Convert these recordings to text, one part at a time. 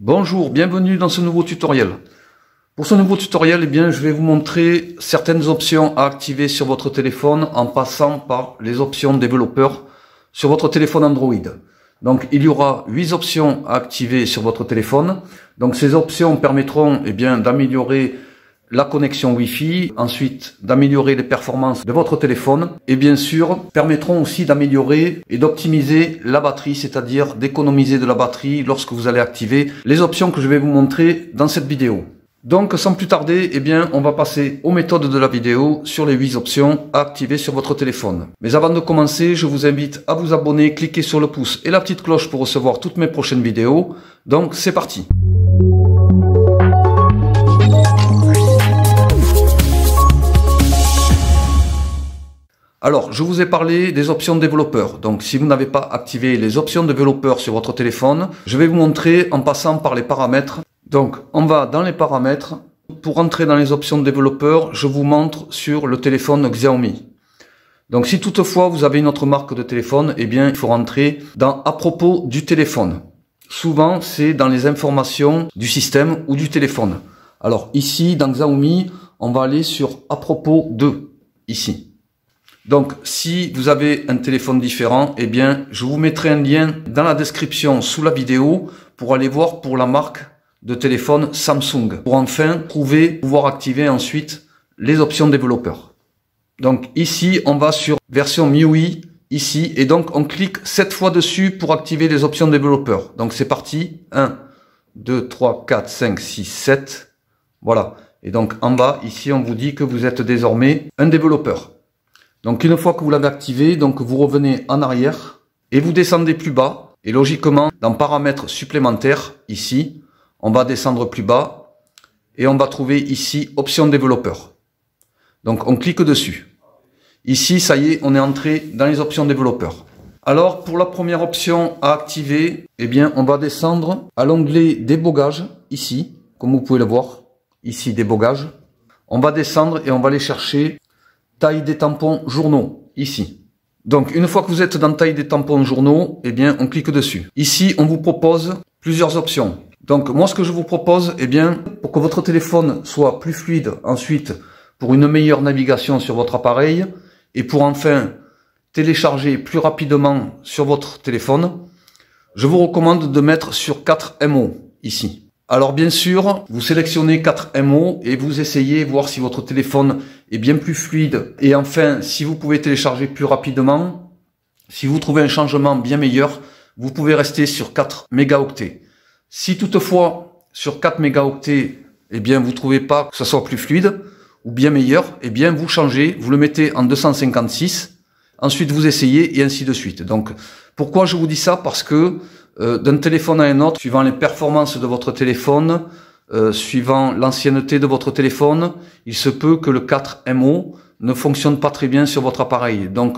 Bonjour, bienvenue dans ce nouveau tutoriel. Pour ce nouveau tutoriel, je vais vous montrer certaines options à activer sur votre téléphone en passant par les options développeurs sur votre téléphone Android. Donc, il y aura 8 options à activer sur votre téléphone. Donc, ces options permettront d'améliorer la connexion Wi-Fi, ensuite d'améliorer les performances de votre téléphone et bien sûr permettront aussi d'améliorer et d'optimiser la batterie, c'est-à-dire d'économiser de la batterie lorsque vous allez activer les options que je vais vous montrer dans cette vidéo. Donc sans plus tarder, on va passer aux méthodes de la vidéo sur les 8 options à activer sur votre téléphone. Mais avant de commencer, je vous invite à vous abonner, cliquer sur le pouce et la petite cloche pour recevoir toutes mes prochaines vidéos. Donc c'est parti. Alors, je vous ai parlé des options développeurs. Donc, si vous n'avez pas activé les options développeurs sur votre téléphone, je vais vous montrer en passant par les paramètres. Donc, on va dans les paramètres. Pour entrer dans les options développeurs, je vous montre sur le téléphone Xiaomi. Donc, si toutefois vous avez une autre marque de téléphone, il faut rentrer dans à propos du téléphone. Souvent, c'est dans les informations du système ou du téléphone. Alors, ici, dans Xiaomi, on va aller sur à propos de, ici. Donc, si vous avez un téléphone différent, je vous mettrai un lien dans la description sous la vidéo pour aller voir pour la marque de téléphone Samsung, pour enfin pouvoir activer ensuite les options développeurs. Donc ici, on va sur version MIUI, ici, et donc on clique 7 fois dessus pour activer les options développeurs. Donc c'est parti, 1, 2, 3, 4, 5, 6, 7, voilà. Et donc en bas, ici, on vous dit que vous êtes désormais un développeur. Donc une fois que vous l'avez activé, donc vous revenez en arrière et vous descendez plus bas. Et logiquement, dans paramètres supplémentaires, ici, on va descendre plus bas et on va trouver ici option développeur. Donc on clique dessus. Ici, ça y est, on est entré dans les options développeurs. Alors pour la première option à activer, on va descendre à l'onglet débogage, ici, comme vous pouvez le voir, ici débogage. On va descendre et on va aller chercher taille des tampons journaux, ici. Donc, une fois que vous êtes dans taille des tampons journaux, on clique dessus. Ici, on vous propose plusieurs options. Donc, moi, ce que je vous propose, pour que votre téléphone soit plus fluide, ensuite, pour une meilleure navigation sur votre appareil, et pour enfin télécharger plus rapidement sur votre téléphone, je vous recommande de mettre sur 4 MO, ici. Alors bien sûr, vous sélectionnez 4 MO et vous essayez voir si votre téléphone est bien plus fluide. Et enfin, si vous pouvez télécharger plus rapidement, si vous trouvez un changement bien meilleur, vous pouvez rester sur 4 mégaoctets. Si toutefois, sur 4 mégaoctets, vous trouvez pas que ce soit plus fluide ou bien meilleur, vous changez, vous le mettez en 256, ensuite vous essayez et ainsi de suite. Donc, pourquoi je vous dis ça? Parce que d'un téléphone à un autre, suivant les performances de votre téléphone, suivant l'ancienneté de votre téléphone, il se peut que le 4MO ne fonctionne pas très bien sur votre appareil. Donc,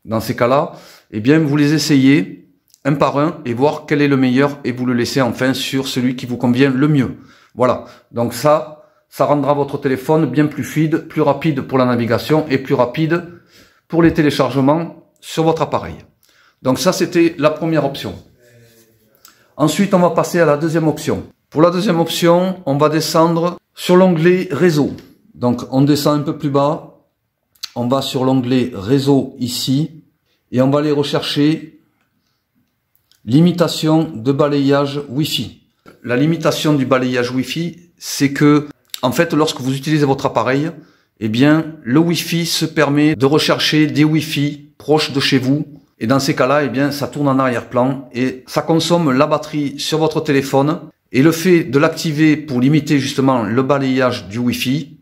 dans ces cas-là, vous les essayez un par un et voir quel est le meilleur et vous le laissez enfin sur celui qui vous convient le mieux. Voilà. Donc ça rendra votre téléphone bien plus fluide, plus rapide pour la navigation et plus rapide pour les téléchargements sur votre appareil. Donc ça, c'était la première option. Ensuite, on va passer à la deuxième option. Pour la deuxième option, on va descendre sur l'onglet réseau. Donc, on descend un peu plus bas. On va sur l'onglet réseau ici. Et on va aller rechercher limitation de balayage Wi-Fi. La limitation du balayage Wi-Fi, c'est que, en fait, lorsque vous utilisez votre appareil, le Wi-Fi se permet de rechercher des Wi-Fi proches de chez vous. Et dans ces cas-là, ça tourne en arrière-plan et ça consomme la batterie sur votre téléphone. Et le fait de l'activer pour limiter justement le balayage du Wi-Fi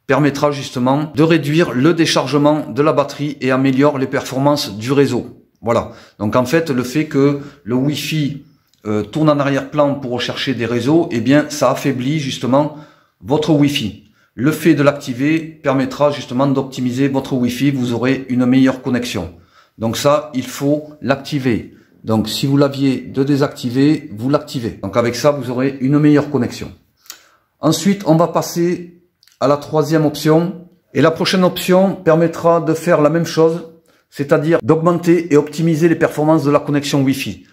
permettra justement de réduire le déchargement de la batterie et améliore les performances du réseau. Voilà. Donc en fait, le fait que le Wi-Fi tourne en arrière-plan pour rechercher des réseaux, ça affaiblit justement votre Wi-Fi. Le fait de l'activer permettra justement d'optimiser votre Wi-Fi. Vous aurez une meilleure connexion. Donc ça, il faut l'activer. Donc si vous l'aviez de désactiver, vous l'activez. Donc avec ça, vous aurez une meilleure connexion. Ensuite, on va passer à la troisième option. Et la prochaine option permettra de faire la même chose, c'est-à-dire d'augmenter et optimiser les performances de la connexion Wi-Fi.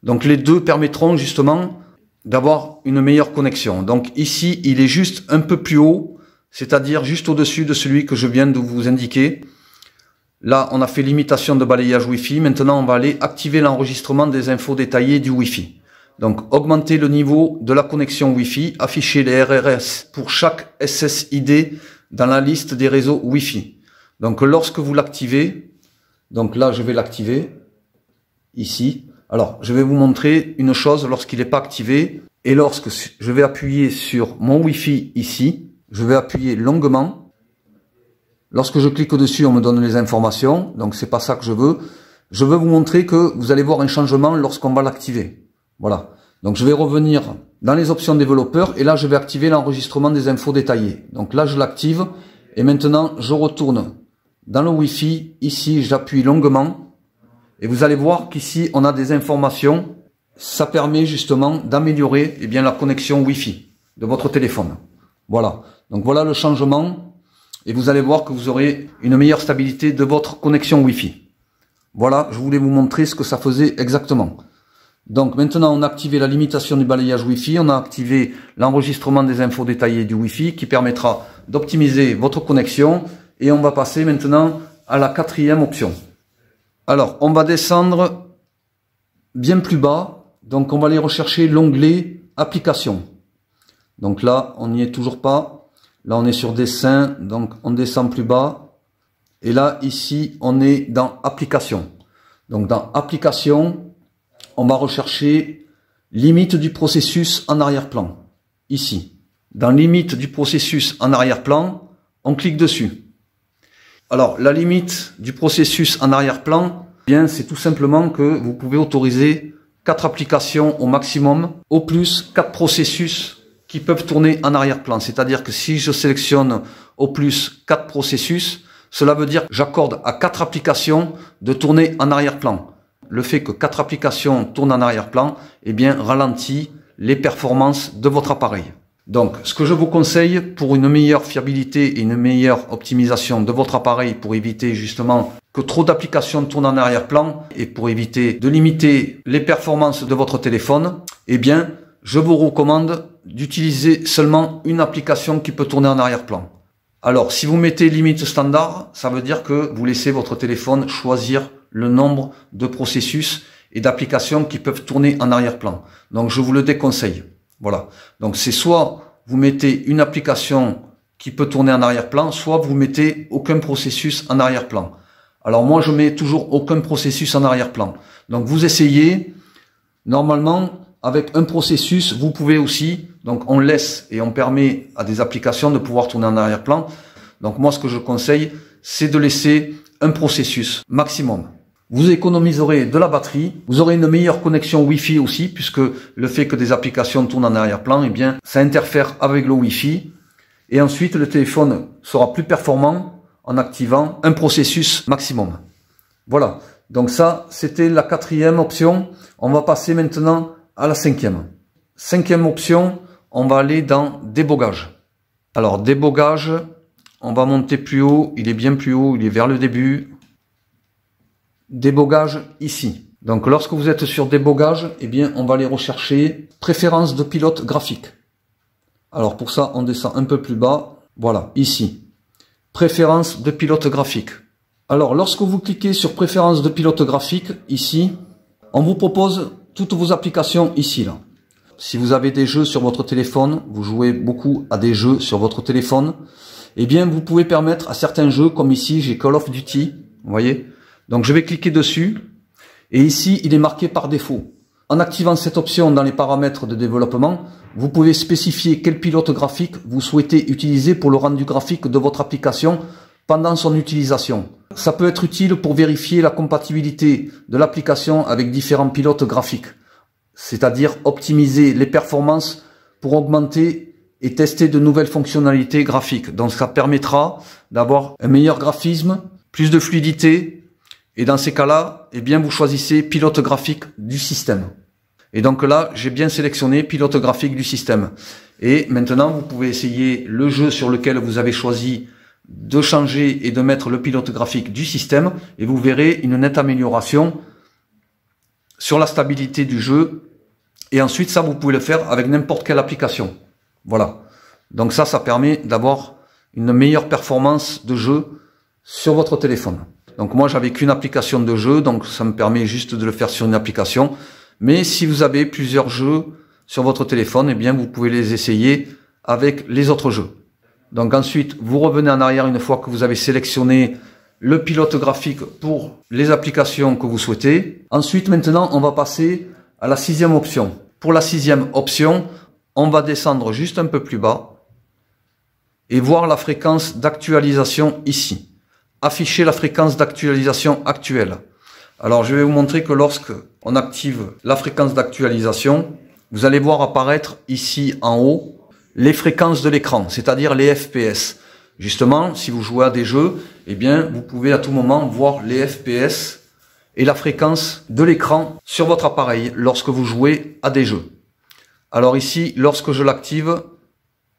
Donc les deux permettront justement d'avoir une meilleure connexion. Donc ici, il est juste un peu plus haut, c'est-à-dire juste au-dessus de celui que je viens de vous indiquer. Là, on a fait limitation de balayage Wi-Fi. Maintenant, on va aller activer l'enregistrement des infos détaillées du Wi-Fi. Donc, augmenter le niveau de la connexion Wi-Fi, afficher les RRS pour chaque SSID dans la liste des réseaux Wi-Fi. Donc, lorsque vous l'activez, donc là, je vais l'activer, ici. Alors, je vais vous montrer une chose lorsqu'il n'est pas activé. Et lorsque je vais appuyer sur mon Wi-Fi ici, je vais appuyer longuement. Lorsque je clique dessus, on me donne les informations. Donc, c'est pas ça que je veux. Je veux vous montrer que vous allez voir un changement lorsqu'on va l'activer. Voilà. Donc, je vais revenir dans les options développeurs. Et là, je vais activer l'enregistrement des infos détaillées. Donc là, je l'active. Et maintenant, je retourne dans le Wi-Fi. Ici, j'appuie longuement. Et vous allez voir qu'ici, on a des informations. Ça permet justement d'améliorer la connexion Wi-Fi de votre téléphone. Voilà. Donc, voilà le changement. Et vous allez voir que vous aurez une meilleure stabilité de votre connexion Wi-Fi. Voilà, je voulais vous montrer ce que ça faisait exactement. Donc maintenant, on a activé la limitation du balayage Wi-Fi, on a activé l'enregistrement des infos détaillées du Wi-Fi qui permettra d'optimiser votre connexion. Et on va passer maintenant à la quatrième option. Alors, on va descendre bien plus bas. Donc, on va aller rechercher l'onglet Applications. Donc là, on n'y est toujours pas. Là, on est sur Dessin, donc on descend plus bas. Et là, ici, on est dans Applications. Donc, dans Applications, on va rechercher Limite du processus en arrière-plan. Ici. Dans Limite du processus en arrière-plan, on clique dessus. Alors, la limite du processus en arrière-plan, c'est tout simplement que vous pouvez autoriser 4 applications au maximum, au plus 4 processus qui peuvent tourner en arrière-plan. C'est-à-dire que si je sélectionne au plus 4 processus, cela veut dire que j'accorde à 4 applications de tourner en arrière-plan. Le fait que 4 applications tournent en arrière-plan, ralentit les performances de votre appareil. Donc, ce que je vous conseille pour une meilleure fiabilité et une meilleure optimisation de votre appareil pour éviter justement que trop d'applications tournent en arrière-plan et pour éviter de limiter les performances de votre téléphone, je vous recommande d'utiliser seulement une application qui peut tourner en arrière-plan. Alors, si vous mettez limite standard, ça veut dire que vous laissez votre téléphone choisir le nombre de processus et d'applications qui peuvent tourner en arrière-plan. Donc, je vous le déconseille. Voilà. Donc, c'est soit vous mettez une application qui peut tourner en arrière-plan, soit vous mettez aucun processus en arrière-plan. Alors, moi, je mets toujours aucun processus en arrière-plan. Donc, vous essayez. Normalement, avec un processus, vous pouvez aussi, donc on laisse et on permet à des applications de pouvoir tourner en arrière-plan. Donc moi, ce que je conseille, c'est de laisser un processus maximum. Vous économiserez de la batterie, vous aurez une meilleure connexion Wi-Fi aussi, puisque le fait que des applications tournent en arrière-plan, ça interfère avec le Wi-Fi. Et ensuite, le téléphone sera plus performant en activant un processus maximum. Voilà. Donc ça, c'était la quatrième option. On va passer maintenant à la cinquième. Cinquième option, on va aller dans débogage. Alors débogage, on va monter plus haut, il est bien plus haut, il est vers le début. Débogage ici. Donc lorsque vous êtes sur débogage, on va aller rechercher préférences de pilote graphique. Alors pour ça, on descend un peu plus bas. Voilà, ici. Préférences de pilote graphique. Alors lorsque vous cliquez sur préférences de pilote graphique, ici, on vous propose toutes vos applications ici, là. Si vous avez des jeux sur votre téléphone, vous jouez beaucoup à des jeux sur votre téléphone, vous pouvez permettre à certains jeux, comme ici, j'ai Call of Duty, vous voyez. Donc je vais cliquer dessus, et ici, il est marqué par défaut. En activant cette option dans les paramètres de développement, vous pouvez spécifier quel pilote graphique vous souhaitez utiliser pour le rendu graphique de votre application pendant son utilisation. Ça peut être utile pour vérifier la compatibilité de l'application avec différents pilotes graphiques, c'est-à-dire optimiser les performances pour augmenter et tester de nouvelles fonctionnalités graphiques. Donc ça permettra d'avoir un meilleur graphisme, plus de fluidité, et dans ces cas-là, vous choisissez pilote graphique du système. Et donc là, j'ai bien sélectionné pilote graphique du système. Et maintenant, vous pouvez essayer le jeu sur lequel vous avez choisi de changer et de mettre le pilote graphique du système et vous verrez une nette amélioration sur la stabilité du jeu Et ensuite, ça, vous pouvez le faire avec n'importe quelle application. Voilà. Donc ça permet d'avoir une meilleure performance de jeu sur votre téléphone. Donc moi, j'avais qu'une application de jeu, donc ça me permet juste de le faire sur une application. Mais si vous avez plusieurs jeux sur votre téléphone, eh bien, vous pouvez les essayer avec les autres jeux. Donc ensuite, vous revenez en arrière une fois que vous avez sélectionné le pilote graphique pour les applications que vous souhaitez. Ensuite, maintenant, on va passer à la 6e option. Pour la 6e option, on va descendre juste un peu plus bas et voir la fréquence d'actualisation ici. Afficher la fréquence d'actualisation actuelle. Alors, je vais vous montrer que lorsque on active la fréquence d'actualisation, vous allez voir apparaître ici en haut les fréquences de l'écran, c'est-à-dire les FPS. Justement, si vous jouez à des jeux, eh bien, vous pouvez à tout moment voir les FPS et la fréquence de l'écran sur votre appareil lorsque vous jouez à des jeux. Alors ici, lorsque je l'active,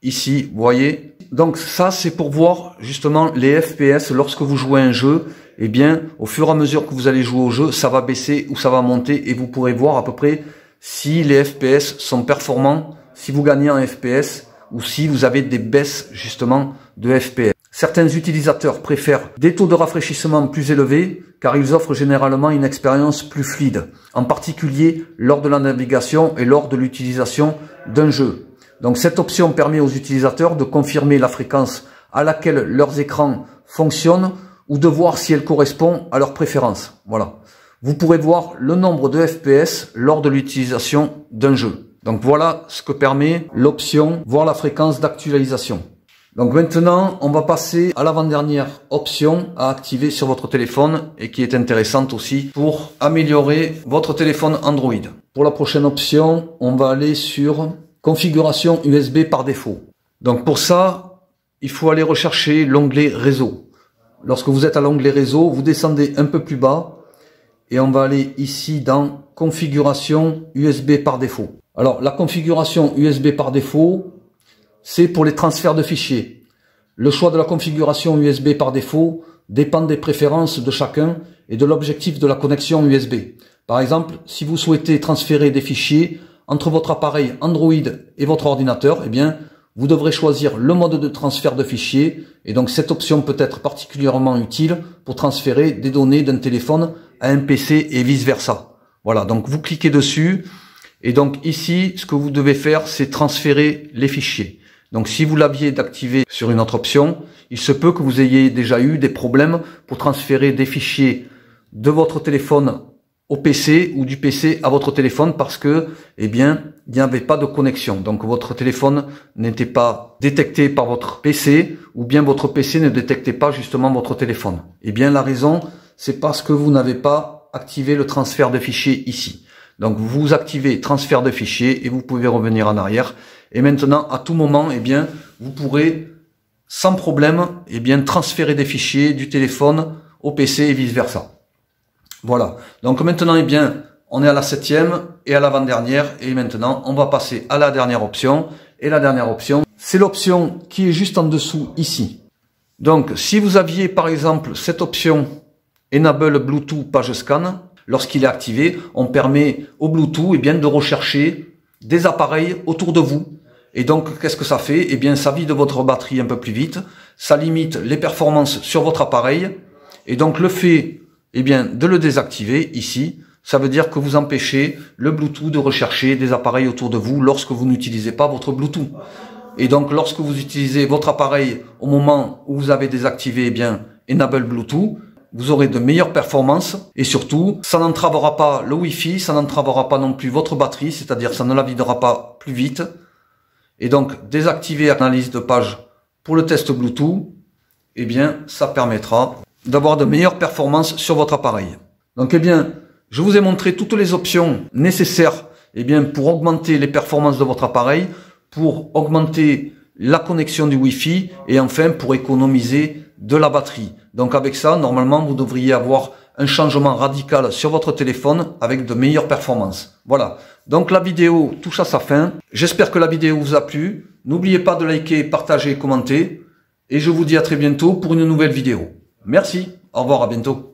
ici, vous voyez. Donc ça, c'est pour voir justement les FPS lorsque vous jouez à un jeu. Eh bien, au fur et à mesure que vous allez jouer au jeu, ça va baisser ou ça va monter et vous pourrez voir à peu près si les FPS sont performants, si vous gagnez en FPS ou si vous avez des baisses justement de FPS. Certains utilisateurs préfèrent des taux de rafraîchissement plus élevés car ils offrent généralement une expérience plus fluide, en particulier lors de la navigation et lors de l'utilisation d'un jeu. Donc cette option permet aux utilisateurs de confirmer la fréquence à laquelle leurs écrans fonctionnent ou de voir si elle correspond à leurs préférences. Voilà. Vous pourrez voir le nombre de FPS lors de l'utilisation d'un jeu. Donc voilà ce que permet l'option voir la fréquence d'actualisation. Donc maintenant, on va passer à l'avant-dernière option à activer sur votre téléphone et qui est intéressante aussi pour améliorer votre téléphone Android. Pour la prochaine option, on va aller sur configuration USB par défaut. Donc pour ça, il faut aller rechercher l'onglet réseau. Lorsque vous êtes à l'onglet réseau, vous descendez un peu plus bas et on va aller ici dans configuration USB par défaut. Alors la configuration USB par défaut, c'est pour les transferts de fichiers. Le choix de la configuration USB par défaut dépend des préférences de chacun et de l'objectif de la connexion USB. Par exemple, si vous souhaitez transférer des fichiers entre votre appareil Android et votre ordinateur, eh bien, vous devrez choisir le mode de transfert de fichiers et donc cette option peut être particulièrement utile pour transférer des données d'un téléphone à un PC et vice versa. Voilà, donc vous cliquez dessus et donc ici, ce que vous devez faire, c'est transférer les fichiers. Donc si vous l'aviez d'activer sur une autre option, il se peut que vous ayez déjà eu des problèmes pour transférer des fichiers de votre téléphone au PC ou du PC à votre téléphone parce que, eh bien, il n'y avait pas de connexion. Donc votre téléphone n'était pas détecté par votre PC ou bien votre PC ne détectait pas justement votre téléphone. Eh bien, la raison, c'est parce que vous n'avez pas activé le transfert de fichiers ici. Donc vous activez transfert de fichiers et vous pouvez revenir en arrière. Et maintenant, à tout moment, eh bien, vous pourrez sans problème, eh bien, transférer des fichiers du téléphone au PC et vice versa. Voilà. Donc maintenant, eh bien, on est à la 7e et à l'avant-dernière. Et maintenant, on va passer à la dernière option. Et la dernière option, c'est l'option qui est juste en dessous ici. Donc, si vous aviez par exemple cette option Enable Bluetooth Page Scan, lorsqu'il est activé, on permet au Bluetooth eh bien, de rechercher des appareils autour de vous. Et donc, qu'est-ce que ça fait? Eh bien, ça vide votre batterie un peu plus vite. Ça limite les performances sur votre appareil. Et donc, le fait eh bien, de le désactiver ici, ça veut dire que vous empêchez le Bluetooth de rechercher des appareils autour de vous lorsque vous n'utilisez pas votre Bluetooth. Et donc, lorsque vous utilisez votre appareil au moment où vous avez désactivé eh bien, Enable Bluetooth, vous aurez de meilleures performances et surtout, ça n'entravera pas le Wi-Fi, ça n'entravera pas non plus votre batterie, c'est-à-dire ça ne la videra pas plus vite. Et donc, désactiver l'analyse de page pour le test Bluetooth, eh bien, ça permettra d'avoir de meilleures performances sur votre appareil. Donc, eh bien, je vous ai montré toutes les options nécessaires, eh bien, pour augmenter les performances de votre appareil, pour augmenter la connexion du Wi-Fi et enfin pour économiser de la batterie. Donc, avec ça, normalement, vous devriez avoir un changement radical sur votre téléphone avec de meilleures performances. Voilà. Donc la vidéo touche à sa fin. J'espère que la vidéo vous a plu. N'oubliez pas de liker, partager et commenter. Et je vous dis à très bientôt pour une nouvelle vidéo. Merci. Au revoir, à bientôt.